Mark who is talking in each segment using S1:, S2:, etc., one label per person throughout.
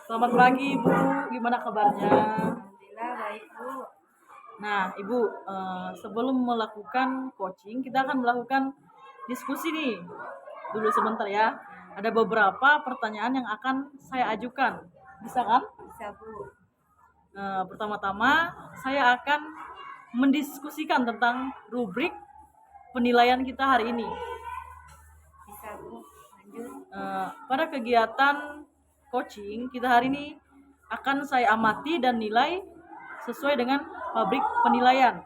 S1: Selamat pagi Ibu, gimana kabarnya?
S2: Alhamdulillah baik Bu.
S1: Nah Ibu, sebelum melakukan coaching kita akan melakukan diskusi nih. Dulu sebentar ya. Ada beberapa pertanyaan yang akan saya ajukan. Bisa kan?
S2: Bisa Bu.
S1: Pertama-tama saya akan mendiskusikan tentang rubrik penilaian kita hari ini.
S2: Bisa Bu. Lanjut.
S1: Pada kegiatan coaching kita hari ini akan saya amati dan nilai sesuai dengan pabrik penilaian.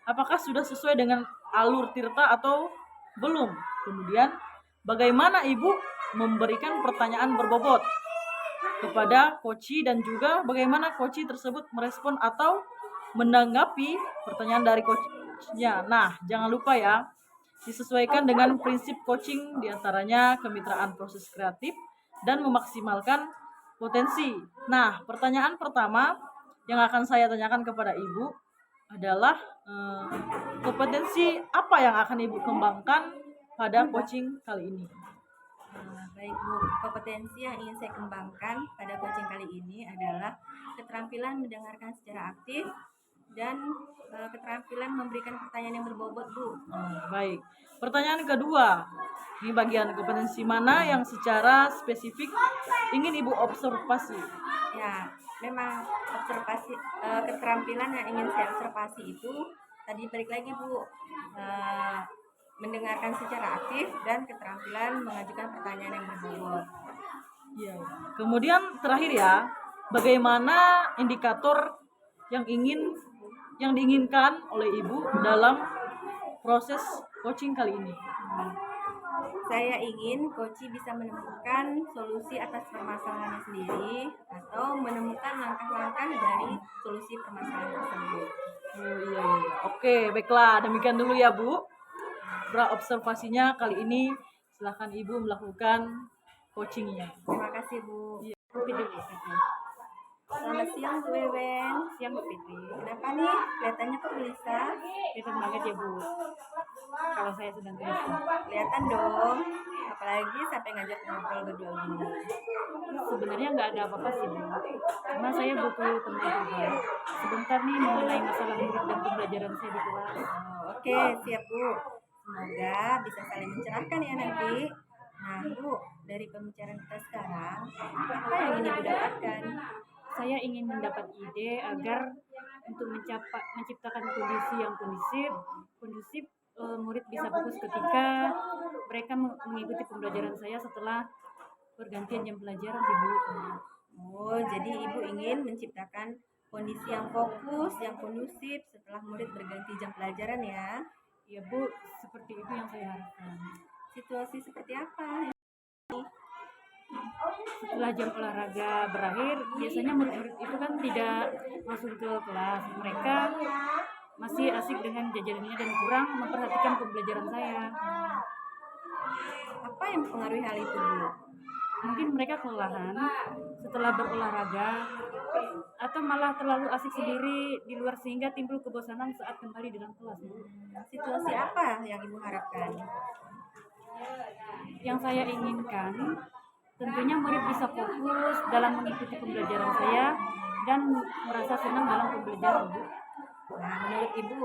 S1: Apakah sudah sesuai dengan alur Tirta atau belum? Kemudian bagaimana Ibu memberikan pertanyaan berbobot kepada coach dan juga bagaimana coach tersebut merespon atau menanggapi pertanyaan dari coachnya. Nah, jangan lupa ya, disesuaikan dengan prinsip coaching diantaranya kemitraan proses kreatif dan memaksimalkan potensi. Nah, pertanyaan pertama yang akan saya tanyakan kepada Ibu adalah kompetensi apa yang akan Ibu kembangkan pada coaching kali ini?
S2: Baik Bu, kompetensi yang ingin saya kembangkan pada coaching kali ini adalah keterampilan mendengarkan secara aktif dan keterampilan memberikan pertanyaan yang berbobot Bu.
S1: Baik. Pertanyaan kedua, ini bagian kompetensi mana yang secara spesifik ingin Ibu observasi?
S2: Ya, memang observasi keterampilan yang ingin saya observasi itu tadi balik lagi Bu, mendengarkan secara aktif dan keterampilan mengajukan pertanyaan yang berbobot.
S1: Iya. Kemudian terakhir ya, bagaimana indikator yang diinginkan oleh Ibu dalam proses coaching kali ini?
S2: Saya ingin coach bisa menemukan solusi atas permasalahannya sendiri atau menemukan langkah-langkah dari solusi permasalahan tersebut.
S1: Oh iya. Oke, baiklah. Demikian dulu ya Bu. Observasinya kali ini. Silahkan Ibu melakukan coachingnya.
S2: Terima kasih Bu.
S1: Iya.
S2: Selamat siang Bu Wewen.
S3: Siang Bu Fitri.
S2: Kenapa nih kelihatannya kok gelisah?
S3: Kelihatan banget ya Bu, kalau saya sedang gelisah.
S2: Kelihatan dong. Apalagi sampai ngajak ngobrol berdua gini.
S3: Sebenarnya nggak ada apa-apa sih Bu, cuma saya butuh teman juga. Sebentar nih mengenai masalah murid dan pembelajaran saya di kelas.
S2: Oke, siap Bu. Semoga bisa saling mencerahkan ya nanti. Nah Bu, dari pembicaraan kita sekarang, apa yang ingin Ibu dapatkan?
S3: Saya ingin mendapat ide agar untuk menciptakan kondisi yang kondusif, murid bisa fokus ketika mereka mengikuti pembelajaran saya setelah pergantian jam pelajaran sih Bu.
S2: Oh, jadi Ibu ingin menciptakan kondisi yang fokus, yang kondusif setelah murid berganti jam pelajaran ya?
S3: Ya Bu, seperti itu yang saya harapkan.
S2: Situasi seperti apa?
S3: Setelah jam olahraga berakhir, biasanya murid-murid itu kan tidak masuk ke kelas. Mereka masih asik dengan jajarannya dan kurang memperhatikan pembelajaran saya.
S2: Apa yang mempengaruhi hal itu, Bu?
S3: Mungkin mereka kelelahan setelah berolahraga atau malah terlalu asik sendiri di luar sehingga timbul kebosanan saat kembali dalam kelas.
S2: Situasi apa yang Ibu harapkan?
S3: Yang saya inginkan tentunya murid bisa fokus dalam mengikuti pembelajaran saya dan merasa senang dalam pembelajaran.
S2: Nah, menurut Ibu,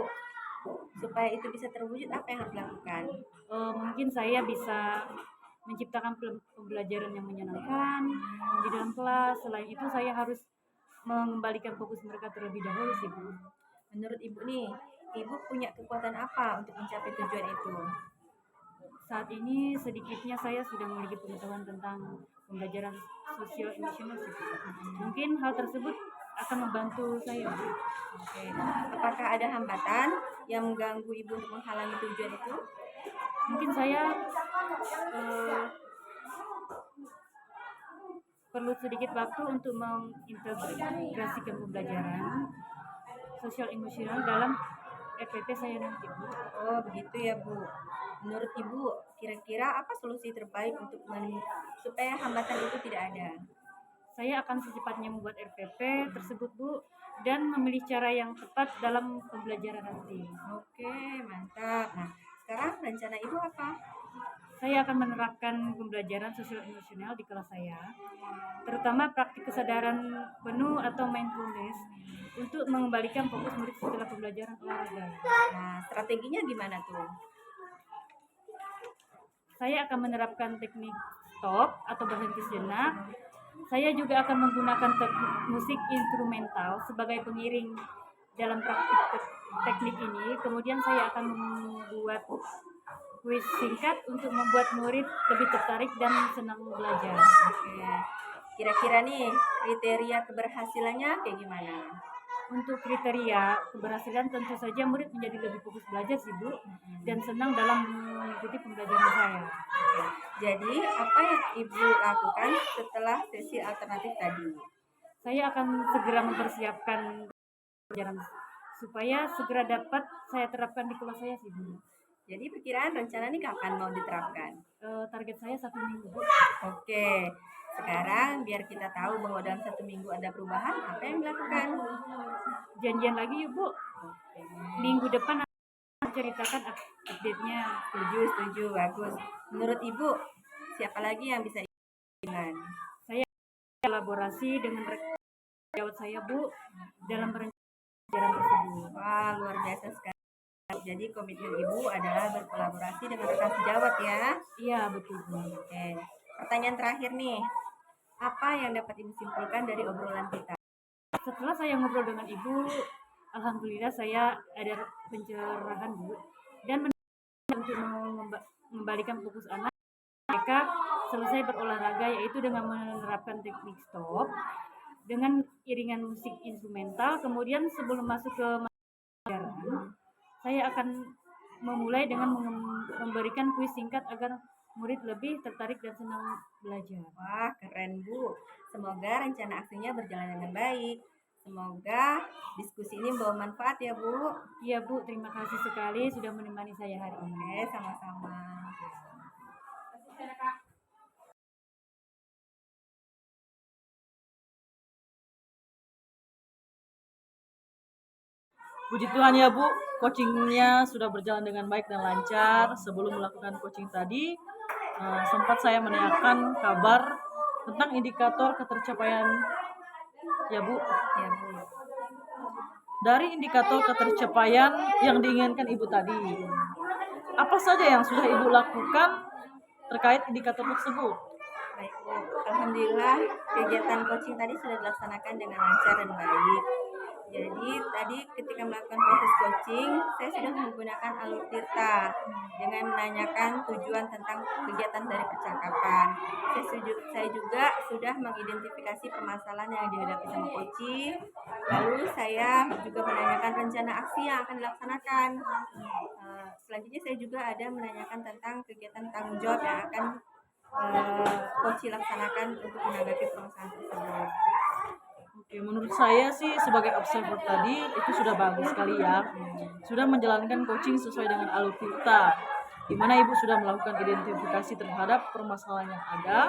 S2: supaya itu bisa terwujud apa yang harus dilakukan?
S3: Mungkin saya bisa menciptakan pembelajaran yang menyenangkan di dalam kelas. Selain itu saya harus mengembalikan fokus mereka terlebih dahulu sih Bu.
S2: Menurut Ibu nih, Ibu punya kekuatan apa untuk mencapai tujuan itu?
S3: Saat ini sedikitnya saya sudah memiliki pengetahuan tentang pembelajaran sosial emosional. Mungkin hal tersebut akan membantu saya.
S2: Oke. Apakah ada hambatan yang mengganggu Ibu untuk menghalangi tujuan itu?
S3: Mungkin saya perlu sedikit waktu untuk mengintegrasikan pembelajaran sosial emosional dalam RPP saya nanti Bu.
S2: Oh begitu ya Bu. Menurut Ibu, kira-kira apa solusi terbaik untuk supaya hambatan itu tidak ada?
S3: Saya akan secepatnya membuat RPP tersebut Bu dan memilih cara yang tepat dalam pembelajaran nanti.
S2: Oke, mantap. Nah, sekarang rencana Ibu apa?
S3: saya akan menerapkan pembelajaran sosial emosional di kelas saya, terutama praktik kesadaran penuh atau mindfulness untuk mengembalikan fokus murid setelah pembelajaran olahraga.
S2: Nah, strateginya gimana tuh?
S3: Saya akan menerapkan teknik stop atau berhenti sejenak. Saya juga akan menggunakan teknik musik instrumental sebagai pengiring dalam praktik teknik ini. Kemudian saya akan membuat kuis singkat untuk membuat murid lebih tertarik dan senang belajar.
S2: Oke. Kira-kira nih kriteria keberhasilannya kayak gimana?
S3: Untuk kriteria keberhasilan tentu saja murid menjadi lebih fokus belajar sih Bu, dan senang dalam mengikuti pembelajaran saya.
S2: Oke. Jadi, apa yang Ibu lakukan setelah sesi alternatif tadi?
S3: Saya akan segera mempersiapkan pembelajaran supaya segera dapat saya terapkan di kelas saya sih Bu.
S2: Jadi, perkiraan rencana nih kapan mau diterapkan?
S3: Target saya 1 minggu Bu.
S2: Oke. Sekarang biar kita tahu bahwa dalam 1 minggu ada perubahan, apa yang dilakukan?
S3: Janjian lagi yuk Bu. Minggu depan akan ceritakan update-nya.
S2: Setuju, bagus. Menurut Ibu, siapa lagi yang bisa dengan?
S3: Saya kolaborasi dengan rekan sejawat saya Bu dalam perencanaan tersebut.
S2: Wah, luar biasa sekali. Jadi komitmen Ibu adalah berkolaborasi dengan rekan sejawat ya.
S3: Iya betul Bu.
S2: Oke. Pertanyaan terakhir nih. Apa yang dapat Ibu simpulkan dari obrolan kita?
S3: Setelah saya ngobrol dengan Ibu, alhamdulillah saya ada pencerahan Bu, dan untuk mengembalikan fokus anak mereka selesai berolahraga, yaitu dengan menerapkan teknik stop dengan iringan musik instrumental. Kemudian sebelum masuk ke pelajaran, saya akan memulai dengan memberikan kuis singkat agar murid lebih tertarik dan senang belajar.
S2: Wah, keren Bu. Semoga rencana aksinya berjalan dengan baik. Semoga diskusi ini membawa manfaat ya Bu.
S3: Iya Bu, terima kasih sekali sudah menemani saya hari ini.
S2: Oke, sama-sama.
S1: Puji Tuhan ya Bu, coachingnya sudah berjalan dengan baik dan lancar. Sebelum melakukan coaching tadi, sempat saya menanyakan kabar tentang indikator ketercapaian ya Bu.
S2: Ya Bu.
S1: Dari indikator ketercapaian yang diinginkan Ibu tadi, apa saja yang sudah Ibu lakukan terkait indikator tersebut?
S2: Baik Bu. Alhamdulillah kegiatan coaching tadi sudah dilaksanakan dengan lancar dan baik. Jadi tadi ketika melakukan proses coaching, saya sudah menggunakan alur Tirta dengan menanyakan tujuan tentang kegiatan dari percakapan. Saya juga sudah mengidentifikasi permasalahan yang dihadapi sama coaching. Lalu saya juga menanyakan rencana aksi yang akan dilaksanakan. Selanjutnya saya juga ada menanyakan tentang kegiatan tanggung jawab yang akan coaching laksanakan untuk menanggapi permasalahan tersebut.
S1: Oke, menurut saya sih sebagai observer tadi itu sudah bagus sekali ya. Sudah menjalankan coaching sesuai dengan alur Tirta, di mana Ibu sudah melakukan identifikasi terhadap permasalahan yang ada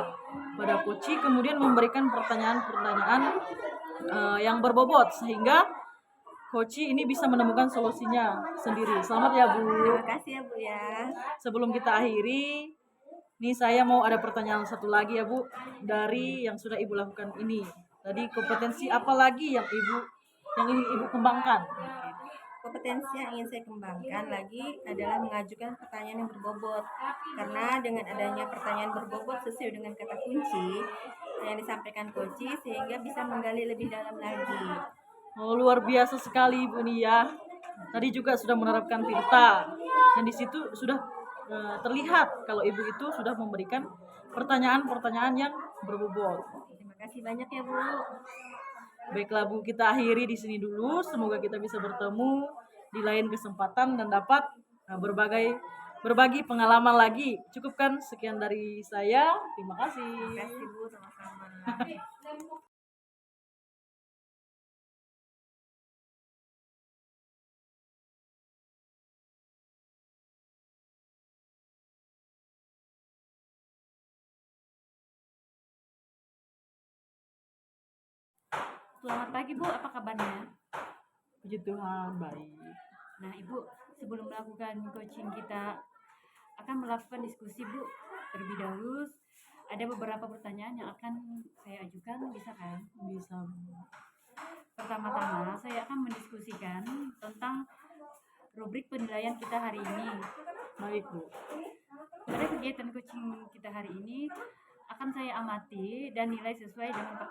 S1: pada coaching, kemudian memberikan pertanyaan-pertanyaan yang berbobot sehingga coaching ini bisa menemukan solusinya sendiri. Selamat ya Bu.
S2: Terima kasih ya Bu ya.
S1: Sebelum kita akhiri, nih saya mau ada pertanyaan satu lagi ya Bu, dari yang sudah Ibu lakukan ini. Tadi kompetensi apa lagi yang ingin Ibu kembangkan?
S2: Kompetensi yang ingin saya kembangkan lagi adalah mengajukan pertanyaan yang berbobot. Karena dengan adanya pertanyaan berbobot sesuai dengan kata kunci yang disampaikan coach sehingga bisa menggali lebih dalam lagi.
S1: Oh, luar biasa sekali Ibu nih ya. Tadi juga sudah menerapkan Tirta dan di situ sudah terlihat kalau Ibu itu sudah memberikan pertanyaan-pertanyaan yang berbobot.
S2: Terima kasih banyak ya Bu.
S1: Baiklah Bu, kita akhiri di sini dulu. Semoga kita bisa bertemu di lain kesempatan dan dapat berbagi pengalaman lagi. Cukupkan sekian dari saya. Terima kasih.
S2: Terima kasih Bu, sama-sama.
S3: Selamat pagi Bu, apa kabarnya?
S1: Puji Tuhan, baik.
S3: Nah Ibu, sebelum melakukan coaching kita akan melakukan diskusi, Bu. Terlebih dahulu ada beberapa pertanyaan yang akan saya ajukan, bisa kan?
S1: Bisa.
S3: Pertama-tama saya akan mendiskusikan tentang rubrik penilaian kita hari ini.
S1: Baik, Bu.
S3: Pada kegiatan coaching kita hari ini akan saya amati dan nilai sesuai dengan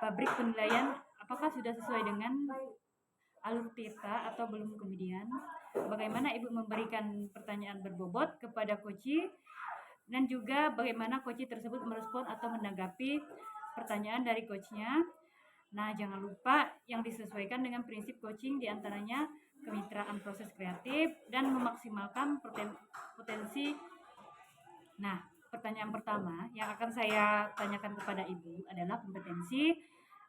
S3: pabrik penilaian apakah sudah sesuai dengan alur Tirta atau belum. Kemudian bagaimana Ibu memberikan pertanyaan berbobot kepada coach dan juga bagaimana coach tersebut merespon atau menanggapi pertanyaan dari coachnya. Nah, jangan lupa yang disesuaikan dengan prinsip coaching diantaranya kemitraan proses kreatif dan memaksimalkan potensi. Nah, pertanyaan pertama yang akan saya tanyakan kepada Ibu adalah kompetensi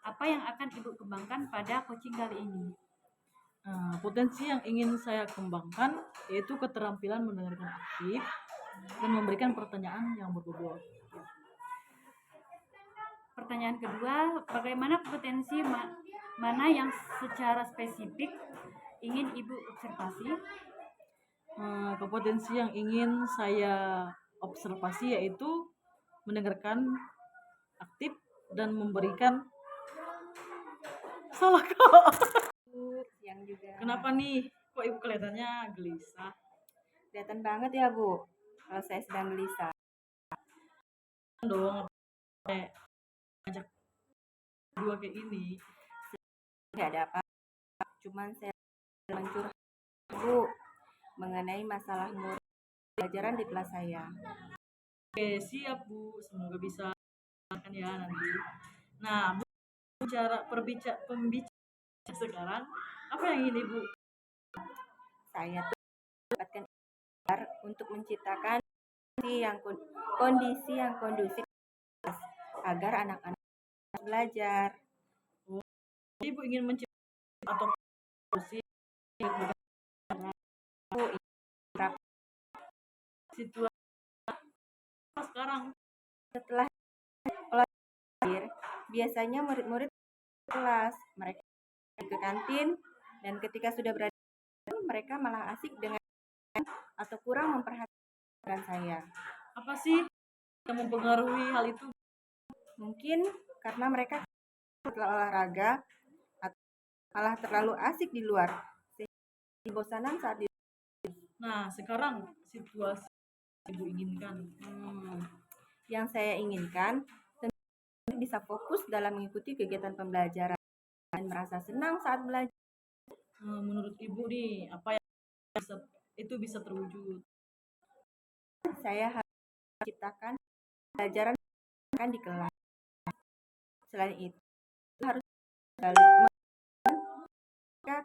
S3: apa yang akan Ibu kembangkan pada coaching kali ini.
S1: Potensi yang ingin saya kembangkan yaitu keterampilan mendengarkan aktif dan memberikan pertanyaan yang berbobot.
S3: Pertanyaan kedua, bagaimana kompetensi mana yang secara spesifik ingin Ibu observasi?
S1: Kompetensi yang ingin saya observasi yaitu mendengarkan aktif dan memberikan salah kok.
S2: Yang juga
S1: Kenapa nih? Kok Ibu kelihatannya gelisah?
S2: kelihatan banget ya, Bu, kalau saya sedang gelisah.
S1: Dong, kayak ngajak dua kayak ini.
S2: Tidak ada apa, cuman saya mencurhat, Bu, mengenai masalah murid pelajaran di kelas saya.
S1: Oke, siap Bu. Semoga bisa kan ya nanti. Nah, Bu, pembicara sekarang apa yang ini Bu?
S2: Saya tuh mendapatkan ikhtiar untuk menciptakan kondisi yang kondusif agar anak-anak belajar.
S1: Ibu ingin menciptakan atau situasi sekarang
S2: Setelah belajar, biasanya murid-murid kelas mereka ke kantin dan ketika sudah berada mereka malah asik dengan atau kurang memperhatikan saya.
S1: apa sih yang mempengaruhi hal itu?
S2: Mungkin karena mereka setelah olahraga atau malah terlalu asik di luar sehingga bosanan saat di.
S1: Nah, sekarang situasi Ibu inginkan.
S2: Yang saya inginkan tentu bisa fokus dalam mengikuti kegiatan pembelajaran dan merasa senang saat belajar.
S1: Menurut Ibu nih, apa yang bisa terwujud?
S2: Saya harus menciptakan pelajaran di kelas. Selain itu, harus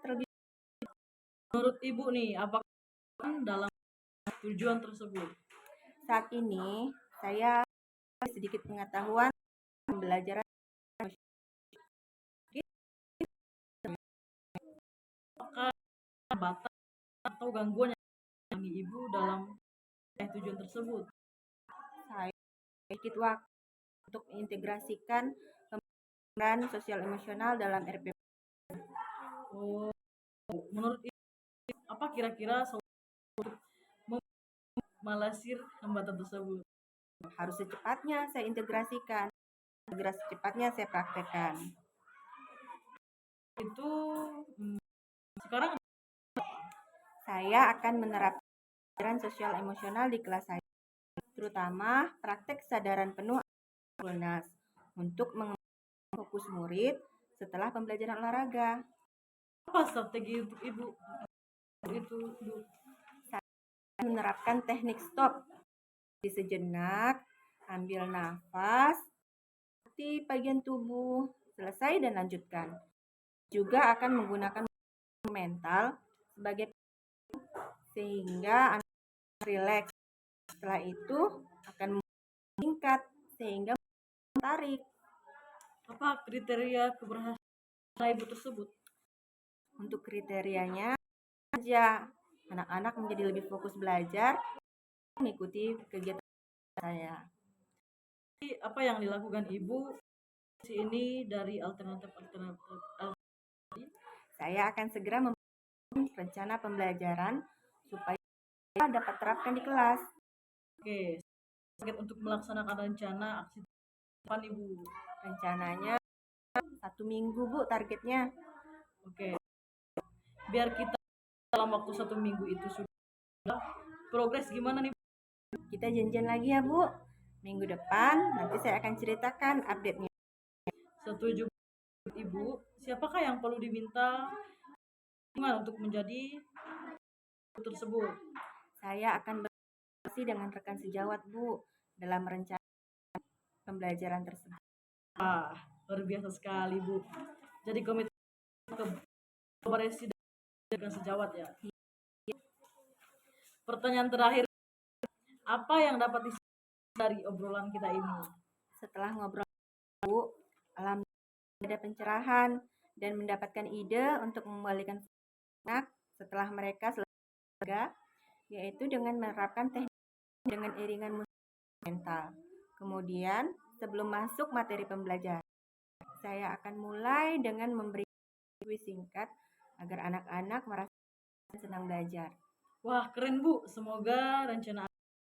S2: terlebih.
S1: Menurut Ibu nih, apakah dalam tujuan tersebut?
S2: Saat ini, saya sedikit pengetahuan pembelajaran.
S1: Apakah batas atau gangguan yang Ibu dalam tujuan tersebut?
S2: Saya sedikit waktu untuk mengintegrasikan pembelajaran sosial emosional dalam RPP.
S1: Oh, menurut Ibu, apa kira-kira meminimalisir hambatan tersebut?
S2: Harus secepatnya saya integrasikan, secepatnya saya praktekkan.
S1: Itu sekarang
S2: saya akan menerapkan pembelajaran sosial emosional di kelas saya, terutama praktek kesadaran penuh mindfulness untuk mengembangkan fokus murid setelah pembelajaran olahraga.
S1: apa strategi untuk Ibu itu, Bu?
S2: Saya menerapkan teknik stop di sejenak, ambil nafas di bagian tubuh, selesai dan lanjutkan. Juga akan menggunakan mental sebagai sehingga anak rileks. Setelah itu akan meningkat sehingga menarik.
S1: Apa kriteria keberhasilan Ibu tersebut?
S2: Untuk kriterianya aja anak-anak menjadi lebih fokus belajar, mengikuti kegiatan saya.
S1: Apa yang dilakukan Ibu ini dari alternatif?
S2: Saya akan segera membuat rencana pembelajaran supaya dapat terapkan di kelas.
S1: Oke, target untuk melaksanakan rencana aksi depan Ibu.
S2: Rencananya 1 minggu Bu targetnya.
S1: Oke, biar kita dalam waktu 1 minggu itu sudah progres gimana nih?
S2: Kita janjian lagi ya Bu. Minggu depan nanti saya akan ceritakan update-nya.
S1: Setuju Ibu. Siapakah yang perlu diminta untuk menjadi tersebut?
S2: Saya akan berkoordinasi dengan rekan sejawat Bu dalam rencana pembelajaran tersebut.
S1: Luar biasa sekali Bu. Jadi komitmen kolaborasi dengan sejawat ya. Pertanyaan terakhir, apa yang dapat disimpulkan dari obrolan kita ini?
S2: Setelah ngobrol Bu, alhamdulillah ada pencerahan dan mendapatkan ide untuk mengembalikan anak setelah mereka selesai, yaitu dengan menerapkan teknik dengan iringan musik mental. Kemudian, sebelum masuk materi pembelajaran, saya akan mulai dengan memberi kuis singkat agar anak-anak merasa senang belajar.
S1: Wah, keren Bu. Semoga rencana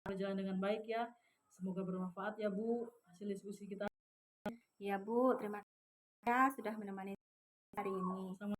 S1: berjalan dengan baik ya. Semoga bermanfaat ya Bu hasil diskusi kita.
S2: Ya Bu, terima kasih sudah menemani hari ini.
S1: Sama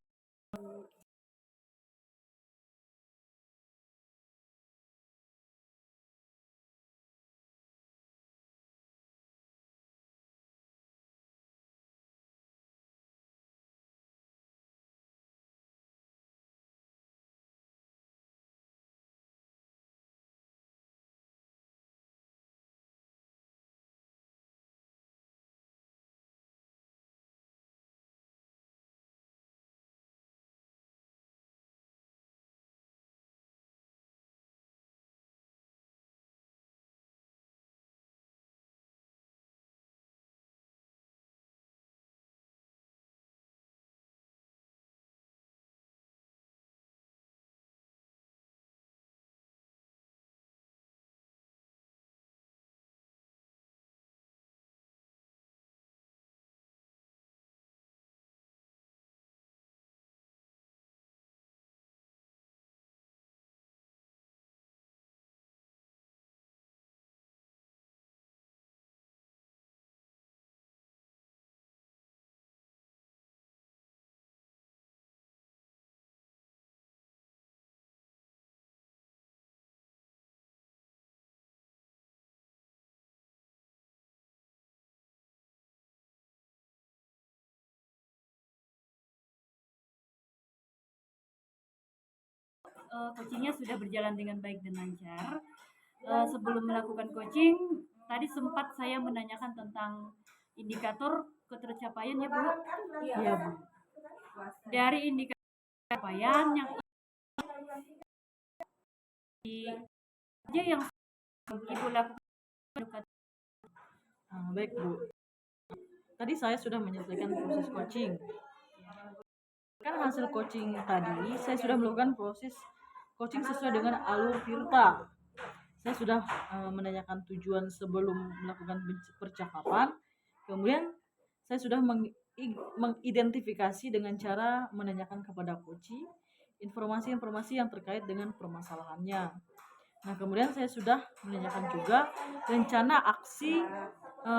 S3: Coachingnya sudah berjalan dengan baik dan lancar. Sebelum melakukan coaching, tadi sempat saya menanyakan tentang indikator ketercapaian ya Bu.
S1: iya Bu.
S3: Dari indikator capaian yang yang Ibu lakukan.
S1: Baik Bu. Tadi saya sudah menyelesaikan proses coaching. Kan hasil coaching tadi, saya sudah melakukan proses coaching sesuai dengan alur Tirta. Saya sudah menanyakan tujuan sebelum melakukan percakapan. Kemudian saya sudah mengidentifikasi dengan cara menanyakan kepada coach informasi-informasi yang terkait dengan permasalahannya. Nah, kemudian saya sudah menanyakan juga rencana aksi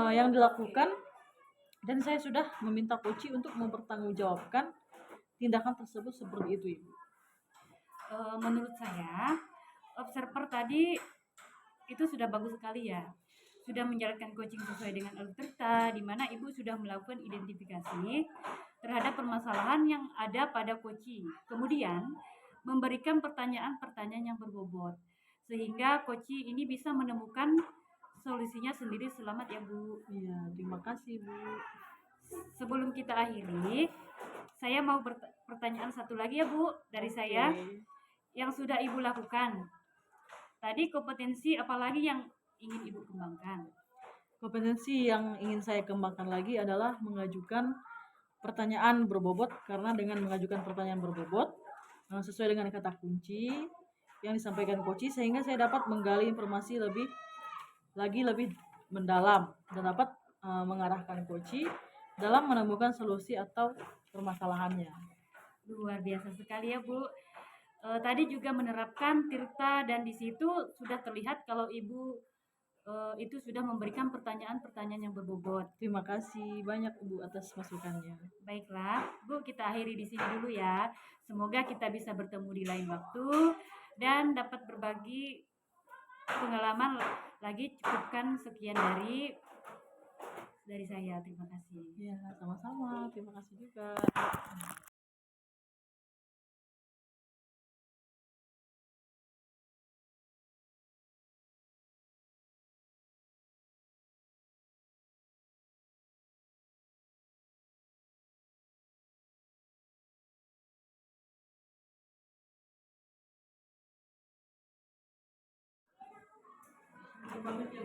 S1: yang dilakukan, dan saya sudah meminta coach untuk mempertanggungjawabkan tindakan tersebut seperti itu, Ibu.
S3: Menurut saya, observer tadi itu sudah bagus sekali ya. Sudah menjalankan coaching sesuai dengan alur Tirta, di mana Ibu sudah melakukan identifikasi terhadap permasalahan yang ada pada coaching. Kemudian, memberikan pertanyaan-pertanyaan yang berbobot. Sehingga coaching ini bisa menemukan solusinya sendiri. Selamat ya Bu.
S1: Iya, terima kasih Bu.
S3: Sebelum kita akhiri, saya mau pertanyaan satu lagi ya Bu dari saya. Yang sudah Ibu lakukan tadi, kompetensi apalagi yang ingin Ibu kembangkan?
S1: Kompetensi yang ingin saya kembangkan lagi adalah mengajukan pertanyaan berbobot, karena dengan mengajukan pertanyaan berbobot sesuai dengan kata kunci yang disampaikan coach, sehingga saya dapat menggali informasi lebih mendalam dan dapat mengarahkan coach dalam menemukan solusi atau permasalahannya.
S3: Luar biasa sekali ya Bu. Tadi juga menerapkan Tirta, dan di situ sudah terlihat kalau Ibu itu sudah memberikan pertanyaan-pertanyaan yang berbobot.
S1: Terima kasih banyak Ibu atas masukannya.
S3: Baiklah, Bu, kita akhiri di sini dulu ya. Semoga kita bisa bertemu di lain waktu dan dapat berbagi pengalaman lagi. Cukupkan sekian dari saya. Terima kasih.
S1: Ya, sama-sama. Terima kasih juga.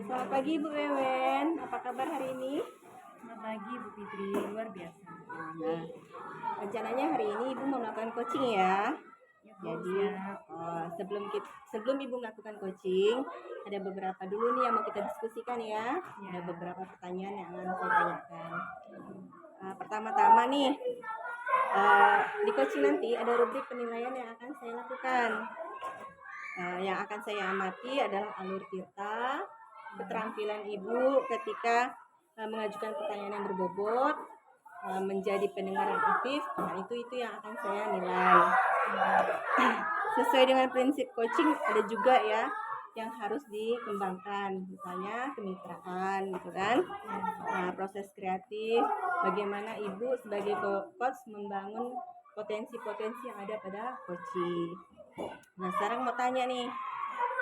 S2: Selamat pagi Bu Wewen, apa kabar hari ini?
S3: Selamat pagi, Bu Fitri. Luar biasa.
S2: Nah, rencananya hari ini Ibu mau melakukan coaching ya.
S3: Ya, Bu,
S2: Jadi
S3: siap.
S2: sebelum Ibu melakukan coaching, ada beberapa dulu nih yang mau kita diskusikan ya.
S3: Ya.
S2: Ada beberapa pertanyaan yang akan saya tanyakan. Pertama-tama nih, di coaching nanti ada rubrik penilaian yang akan saya lakukan. Yang akan saya amati adalah alur tirta, keterampilan Ibu ketika mengajukan pertanyaan yang berbobot, menjadi pendengar yang aktif. Nah, itu yang akan saya nilai. Sesuai dengan prinsip coaching ada juga ya yang harus dikembangkan, misalnya kemitraan gitu kan. Nah, proses kreatif, bagaimana Ibu sebagai coach membangun potensi-potensi yang ada pada coaching. Nah, sekarang mau tanya nih,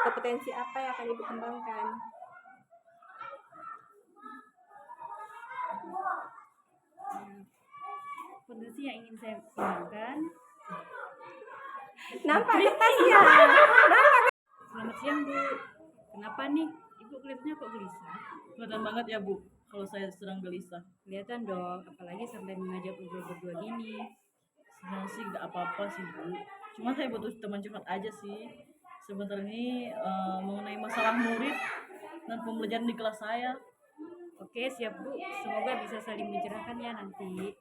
S2: kompetensi apa yang akan Ibu kembangkan?
S3: Potensi yang ingin saya kembangkan.
S2: Nampak kertas ya?
S3: Selamat siang, Bu. Kenapa nih? Ibu kelihatannya kok gelisah?
S1: Kelihatan banget ya Bu, kalau saya sedang gelisah.
S3: Kelihatan dong, apalagi sampai mengajak ngobrol berdua gini.
S1: Sebenarnya sih nggak apa-apa sih Bu. Cuma saya butuh teman curhat aja sih. Sebentar ini mengenai masalah murid dan pembelajaran di kelas saya.
S3: Oke, siap Bu. Semoga bisa saling mencerahkan ya nanti.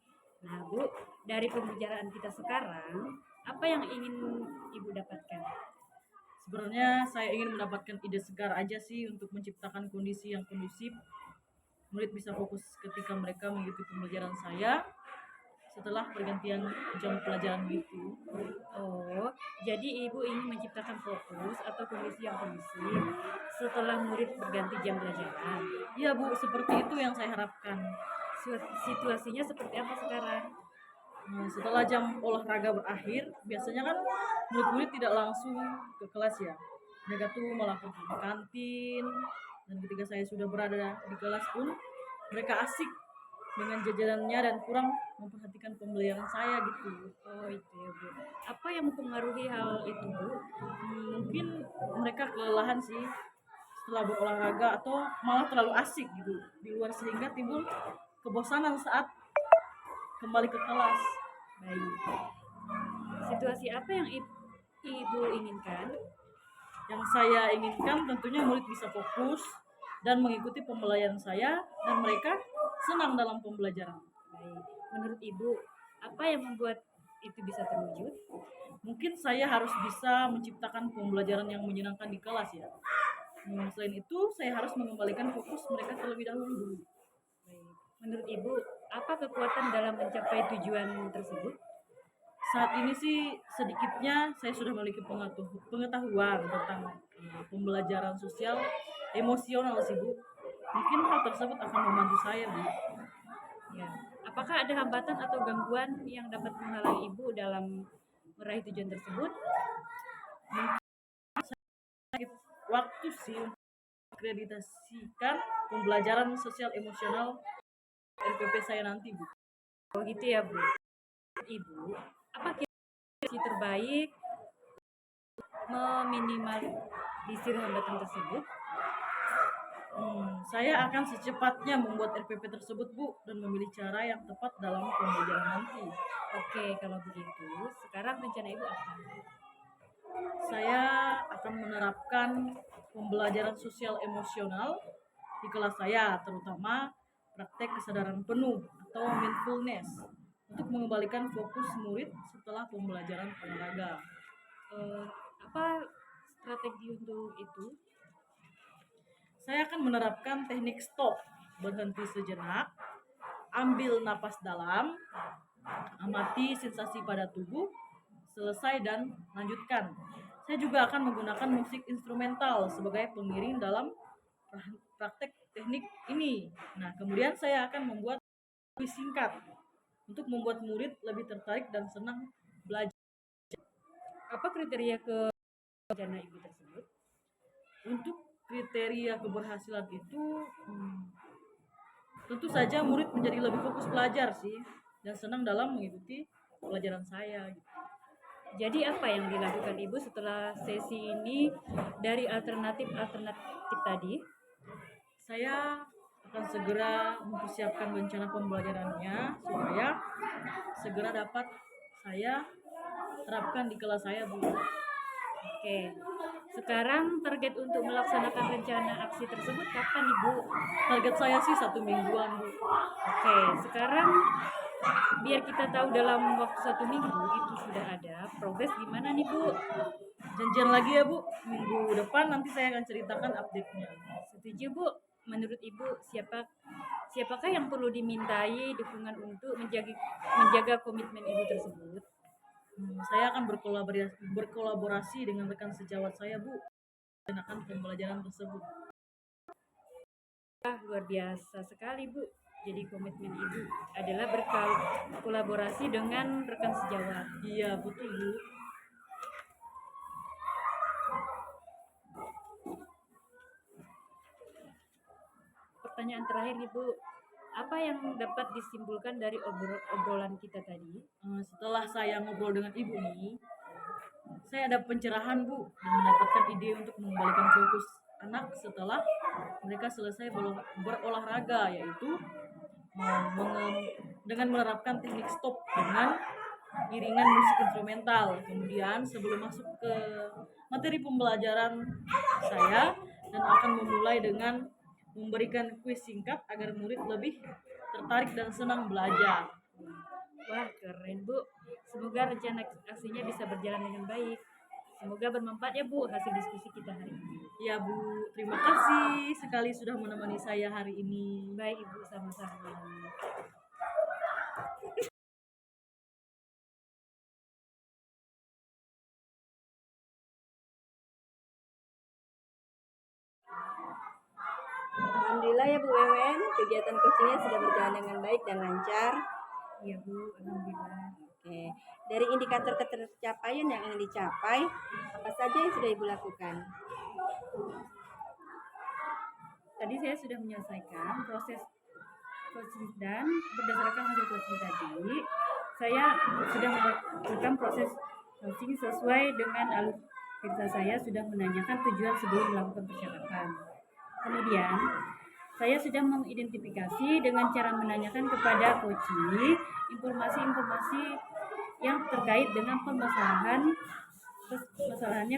S3: Nah, Bu, dari pembicaraan kita sekarang, apa yang ingin Ibu dapatkan?
S1: Sebenarnya saya ingin mendapatkan ide segar aja sih untuk menciptakan kondisi yang kondusif. Murid bisa fokus ketika mereka mengikuti pembelajaran saya setelah pergantian jam pelajaran gitu.
S3: Oh, jadi Ibu ingin menciptakan fokus atau kondisi yang kondusif setelah murid berganti jam pelajaran.
S1: Iya Bu, seperti itu yang saya harapkan.
S3: Situasinya seperti apa sekarang?
S1: Nah, setelah jam olahraga berakhir, biasanya kan murid-murid tidak langsung ke kelas ya. Mereka tuh malah pergi ke kantin. Dan ketika saya sudah berada di kelas pun, mereka asik dengan jajarannya dan kurang memperhatikan pembelajaran saya gitu.
S3: Oh, itu ya, Bu. Apa yang mempengaruhi hal itu, Bu?
S1: Mungkin mereka kelelahan sih setelah berolahraga atau malah terlalu asik gitu di luar sehingga timbul kebosanan saat kembali ke kelas.
S3: Baik. Situasi apa yang Ibu inginkan?
S1: Yang saya inginkan tentunya murid bisa fokus dan mengikuti pembelajaran saya dan mereka senang dalam pembelajaran.
S3: Baik. Menurut Ibu, apa yang membuat itu bisa terwujud?
S1: Mungkin saya harus bisa menciptakan pembelajaran yang menyenangkan di kelas ya. Selain itu, saya harus mengembalikan fokus mereka terlebih dahulu.
S3: Baik. Menurut Ibu, apa kekuatan dalam mencapai tujuan tersebut?
S1: Saat ini sih sedikitnya saya sudah memiliki pengetahuan tentang pembelajaran sosial emosional sih Bu. Mungkin hal tersebut akan membantu saya Bu.
S3: Ya. Apakah ada hambatan atau gangguan yang dapat menghalangi Ibu dalam meraih tujuan tersebut?
S1: Waktu sih untuk akreditasikan pembelajaran sosial emosional RPP saya nanti Bu.
S3: Oh gitu ya, Bu. Ibu, apa kira-kira terbaik meminimalisir hambatan tersebut?
S1: Saya akan secepatnya membuat RPP tersebut Bu dan memilih cara yang tepat dalam pembelajaran nanti.
S3: Oke, kalau begitu, sekarang rencana Ibu apa?
S1: Saya akan menerapkan pembelajaran sosial emosional di kelas saya, terutama praktek kesadaran penuh atau mindfulness untuk mengembalikan fokus murid setelah pembelajaran olahraga.
S3: Apa strategi untuk itu?
S1: Saya akan menerapkan teknik stop, berhenti sejenak, ambil napas dalam, amati sensasi pada tubuh, selesai dan lanjutkan. Saya juga akan menggunakan musik instrumental sebagai pengiring dalam praktek teknik ini. Nah, kemudian saya akan membuat kuis singkat untuk membuat murid lebih tertarik dan senang belajar.
S3: Apa kriteria ke rencana ibu tersebut?
S1: Untuk kriteria keberhasilan itu, tentu saja murid menjadi lebih fokus belajar sih dan senang dalam mengikuti pelajaran saya. Gitu.
S3: Jadi apa yang dilakukan ibu setelah sesi ini dari alternatif tadi?
S1: Saya akan segera mempersiapkan rencana pembelajarannya supaya segera dapat saya terapkan di kelas saya, Bu.
S3: Oke, sekarang target untuk melaksanakan rencana aksi tersebut kapan ibu?
S1: Target saya sih 1 mingguan, Bu.
S3: Oke, sekarang biar kita tahu dalam waktu 1 minggu itu sudah ada progres gimana nih bu?
S1: Janjian lagi ya, Bu. Minggu depan nanti saya akan ceritakan update-nya.
S3: Setuju bu? Menurut ibu siapakah yang perlu dimintai dukungan untuk menjaga komitmen ibu tersebut?
S1: Saya akan berkolaborasi dengan rekan sejawat saya, Bu, dan akan pembelajaran tersebut.
S3: Luar biasa sekali bu. Jadi komitmen ibu adalah berkolaborasi dengan rekan sejawat.
S1: Iya, betul, Bu.
S3: Pertanyaan terakhir nih bu, apa yang dapat disimpulkan dari obrolan kita tadi?
S1: Setelah saya ngobrol dengan ibu nih, saya ada pencerahan, Bu, dan mendapatkan ide untuk mengembalikan fokus anak setelah mereka selesai berolahraga, yaitu dengan menerapkan teknik stop dengan iringan musik instrumental. Kemudian sebelum masuk ke materi pembelajaran saya, dan akan memulai dengan memberikan kuis singkat agar murid lebih tertarik dan senang belajar.
S3: Wah, keren bu. Semoga rencana aksinya bisa berjalan dengan baik. Semoga bermanfaat ya bu hasil diskusi kita hari ini.
S1: Ya Bu, terima kasih sekali sudah menemani saya hari ini.
S3: Baik ibu, sama-sama.
S2: Alhamdulillah ya Bu Wewen, kegiatan coachingnya sudah berjalan dengan baik dan lancar.
S3: Iya bu, alhamdulillah.
S2: Oke, dari indikator ketercapaian yang ingin dicapai, apa saja yang sudah Ibu lakukan?
S3: Tadi saya sudah menyelesaikan proses coaching dan berdasarkan hasil coaching tadi, saya sudah melakukan proses coaching sesuai dengan alur cerita saya sudah menanyakan tujuan sebelum melakukan percakapan. Kemudian, saya sudah mengidentifikasi dengan cara menanyakan kepada coaching informasi-informasi yang terkait dengan permasalahannya.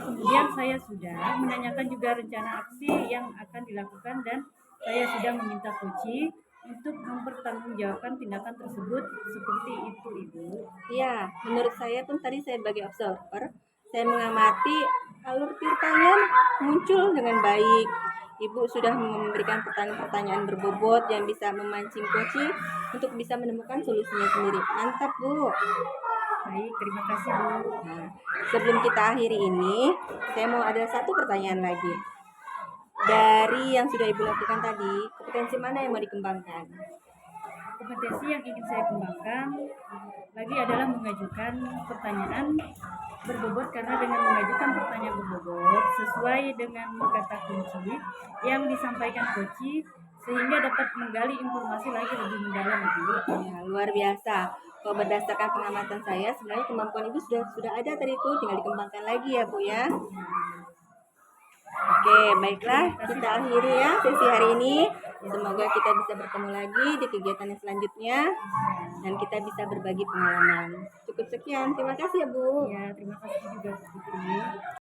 S3: Kemudian saya sudah menanyakan juga rencana aksi yang akan dilakukan dan saya sudah meminta coaching untuk mempertanggungjawabkan tindakan tersebut seperti itu Ibu.
S2: Iya, menurut saya pun tadi saya sebagai observer, saya mengamati alur ceritanya muncul dengan baik. Ibu sudah memberikan pertanyaan-pertanyaan berbobot yang bisa memancing coaching untuk bisa menemukan solusinya sendiri. Mantap Bu.
S3: Baik, terima kasih Bu.
S2: Nah, sebelum kita akhiri ini, saya mau ada satu pertanyaan lagi. Dari yang sudah Ibu lakukan tadi, kompetensi mana yang mau dikembangkan?
S3: Kompetensi yang ingin saya kembangkan lagi adalah mengajukan pertanyaan berbobot, karena dengan mengajukan pertanyaan berbobot sesuai dengan kata kunci yang disampaikan coach sehingga dapat menggali informasi lagi lebih mendalam Ibu.
S2: Ya, luar biasa. Kalau berdasarkan pengamatan saya, sebenarnya kemampuan Ibu sudah ada tadi itu, tinggal dikembangkan lagi ya Bu ya. Oke, baiklah, kita akhiri ya sesi hari ini. Semoga kita bisa bertemu lagi di kegiatan yang selanjutnya dan kita bisa berbagi pengalaman. Cukup sekian, terima kasih ya Bu.
S3: Ya, terima kasih juga Bu Putri.